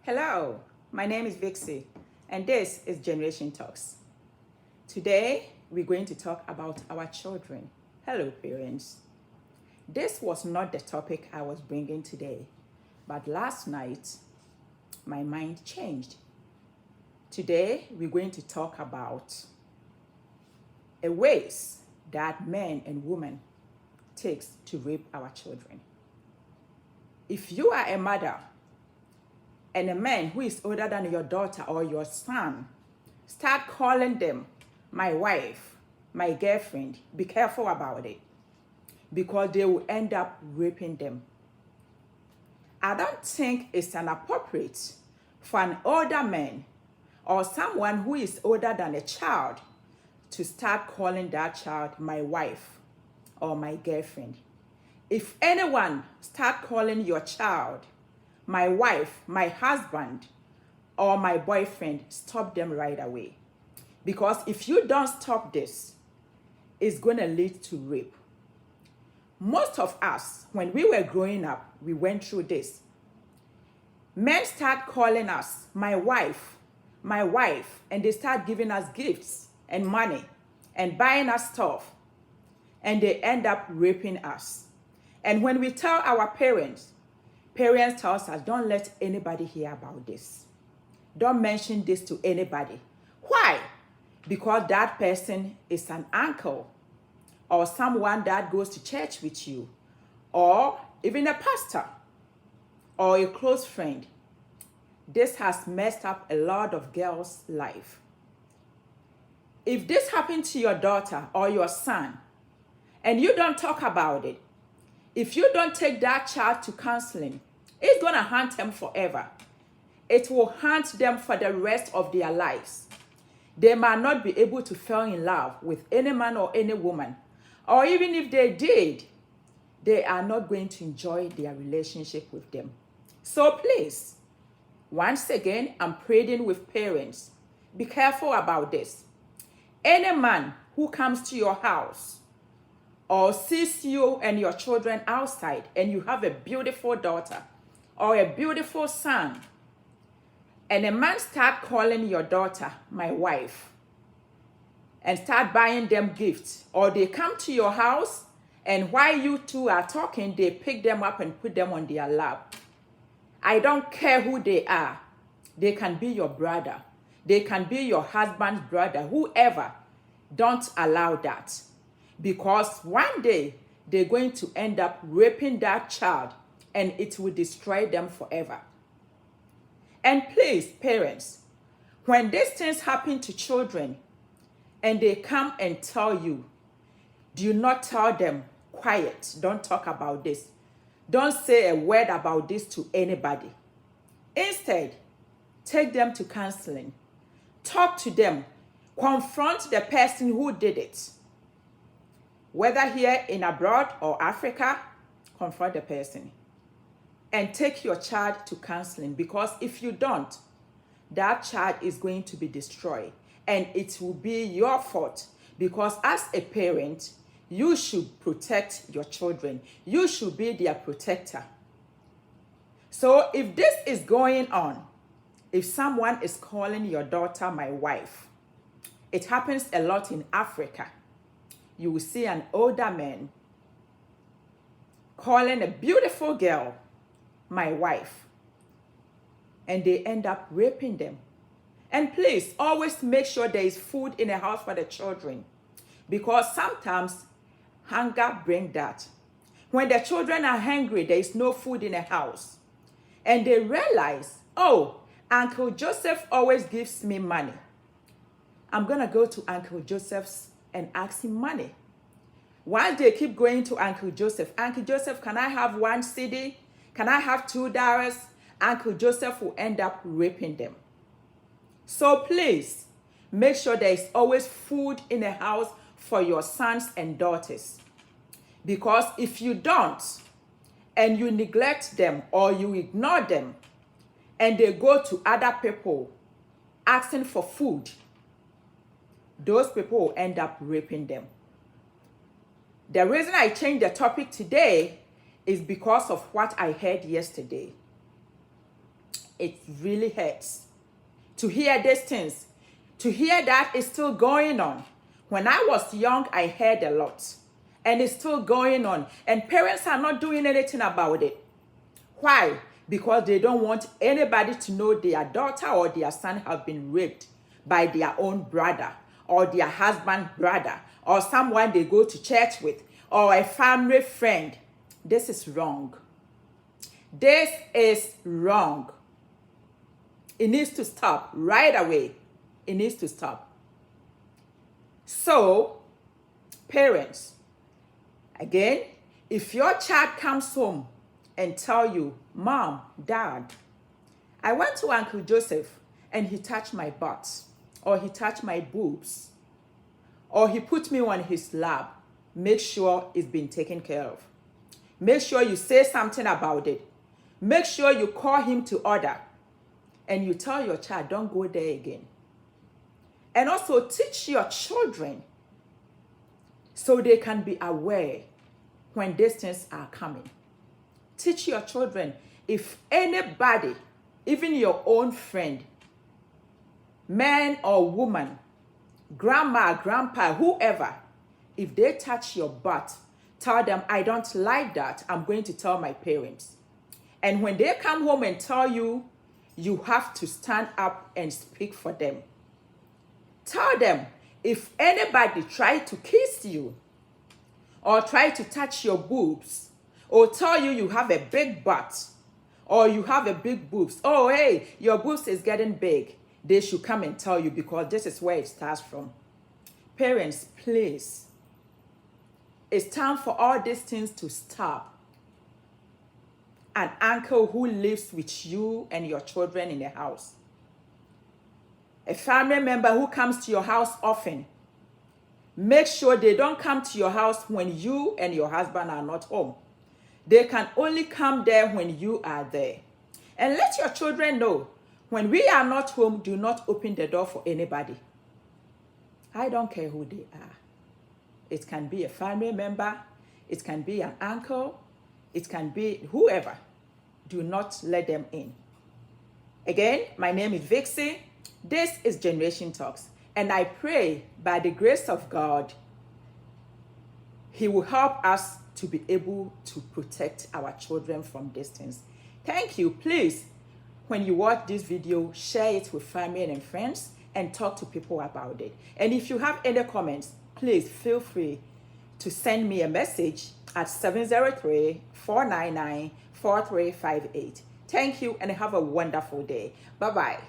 Hello, my name is Vixie, and this is Generation Talks. Today, we're going to talk about our children. Hello, parents. This was not the topic I was bringing today, but last night, my mind changed. Today, we're going to talk about a ways that men and women takes to rape our children. If you are a mother and a man who is older than your daughter or your son, start calling them my wife, my girlfriend, be careful about it because they will end up raping them. I don't think it's inappropriate for an older man or someone who is older than a child to start calling that child my wife or my girlfriend. If anyone start calling your child my wife, my husband, or my boyfriend, stop them right away. Because if you don't stop this, it's going to lead to rape. Most of us, when we were growing up, we went through this. Men start calling us my wife, and they start giving us gifts and money and buying us stuff, and they end up raping us. And when we tell our parents tell us, don't let anybody hear about this. Don't mention this to anybody. Why? Because that person is an uncle or someone that goes to church with you, or even a pastor or a close friend. This has messed up a lot of girls' life. If this happened to your daughter or your son and you don't talk about it, if you don't take that child to counseling, it's going to haunt them forever. It will haunt them for the rest of their lives. They might not be able to fall in love with any man or any woman. Or even if they did, they are not going to enjoy their relationship with them. So please, once again, I'm pleading with parents, be careful about this. Any man who comes to your house or sees you and your children outside and you have a beautiful daughter or a beautiful son, and a man start calling your daughter my wife and start buying them gifts, or they come to your house and while you two are talking, they pick them up and put them on their lap. I don't care who they are. They can be your brother. They can be your husband's brother, whoever. Don't allow that. Because one day, they're going to end up raping that child and it will destroy them forever. And please, parents, when these things happen to children and they come and tell you, do not tell them, quiet, don't talk about this. Don't say a word about this to anybody. Instead, take them to counseling. Talk to them. Confront the person who did it. Whether here in abroad or Africa, confront the person. And take your child to counseling, because if you don't, that child is going to be destroyed. And it will be your fault, because as a parent, you should protect your children. You should be their protector. So if this is going on, if someone is calling your daughter my wife, it happens a lot in Africa. You will see an older man calling a beautiful girl my wife, and they end up raping them. And please, always make sure there is food in the house for the children, because sometimes hunger brings that. When the children are hungry, there is no food in the house, and they realize, oh, Uncle Joseph always gives me money. I'm going to go to Uncle Joseph's and ask him money. While they keep going to Uncle Joseph, can I have one CD? Can I have $2? Uncle Joseph will end up raping them. So please, make sure there is always food in the house for your sons and daughters. Because if you don't, and you neglect them or you ignore them, and they go to other people asking for food, those people will end up raping them. The reason I changed the topic today is because of what I heard yesterday. It really hurts to hear these things, to hear that it's still going on. When I was young, I heard a lot, and it's still going on, and parents are not doing anything about it. Why? Because they don't want anybody to know their daughter or their son have been raped by their own brother or their husband brother or someone they go to church with or a family friend. This is wrong. This is wrong. It needs to stop right away. It needs to stop. So, parents, again, if your child comes home and tell you, Mom, Dad, I went to Uncle Joseph and he touched my butt, or he touched my boobs, or he put me on his lap, make sure it's been taken care of. Make sure you say something about it. Make sure you call him to order. And you tell your child, don't go there again. And also teach your children so they can be aware when these things are coming. Teach your children, if anybody, even your own friend, man or woman, grandma, grandpa, whoever, if they touch your butt, tell them, I don't like that. I'm going to tell my parents. And when they come home and tell you, you have to stand up and speak for them. Tell them, if anybody try to kiss you or try to touch your boobs or tell you you have a big butt or you have a big boobs, oh, hey, your boobs is getting big, they should come and tell you, because this is where it starts from. Parents, please, it's time for all these things to stop. An uncle who lives with you and your children in the house. A family member who comes to your house often. Make sure they don't come to your house when you and your husband are not home. They can only come there when you are there. And let your children know, when we are not home, do not open the door for anybody. I don't care who they are. It can be a family member. It can be an uncle. It can be whoever. Do not let them in. Again, my name is Vixie. This is Generation Talks. And I pray by the grace of God, He will help us to be able to protect our children from these things. Thank you. Please, when you watch this video, share it with family and friends and talk to people about it. And if you have any comments, please feel free to send me a message at 703-499-4358. Thank you and have a wonderful day. Bye-bye.